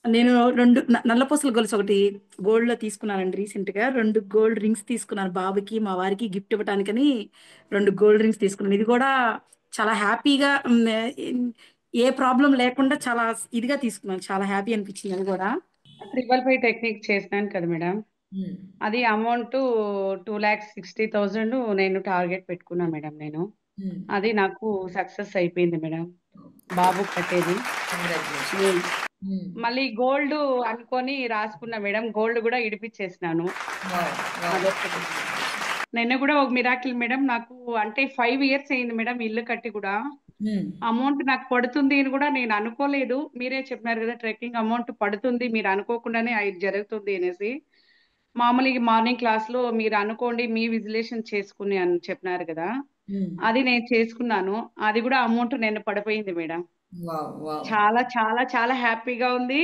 నేను 2 నల్లపూసల గొలుసు ఒకటి గోల్డ్‌లో తీసుకున్నానండి రీసెంట్‌గా. 2 గోల్డ్ రింగ్స్ తీసుకున్నాను బాబుకి, మా వారికి గిఫ్ట్ ఇవ్వటానికని 2 గోల్డ్ రింగ్స్ తీసుకున్నాను. ఇది కూడా చాలా హ్యాపీగా ఏ ప్రాబ్లమ్ లేకుండా చాలా ఇదిగా తీసుకున్నాను. చాలా హ్యాపీ అనిపించింది అది కూడా. 555 టెక్నిక్ చేసినాను కదా మేడం. హ్మ్. అది అమౌంట్ 2,60,000 నేను టార్గెట్ పెట్టుకున్నా మేడం నేను. హ్మ్. అది నాకు సక్సెస్ అయిపోయింది మేడం. ఓకే. బాబుకి కట్టేది. కంగ్రాచ్యులేషన్స్. హ్మ్. హ్మ్. మళ్ళీ గోల్డ్ అనుకోని రాసుకున్నా మేడం. గోల్డ్ గూడా ఇడిపిచ్చేసినాను. వావ్! వావ్! అదొకటి. నిన్న గూడా ఒక మిరాకిల్ మేడం. నాకు అంటే 5 ఇయర్స్ అయింది మేడం ఇల్లు కట్టి గూడా. హ్మ్. అమౌంట్ నాకు పడుతుంది అని గూడా నేను అనుకోలేదు. మీరే చెప్పినారు గదా! ట్రెక్కింగ్ అమౌంట్ పడుతుంది. మీరు అనుకోకుండానే ఇది జరుగుతుంది అనేసి. మామూలుగా మార్నింగ్ క్లాస్‌లో మీరు అనుకోండి, మీ విజులేషన్ చేసుకుని అని చెప్పినారు గదా! హ్మ్. అది నేను చేసుకున్నాను. అది గూడా అమౌంట్ నిన్న పడిపోయింది మేడం. వావ్! వావ్! చాలా చాలా చాలా హ్యాపీగా ఉంది.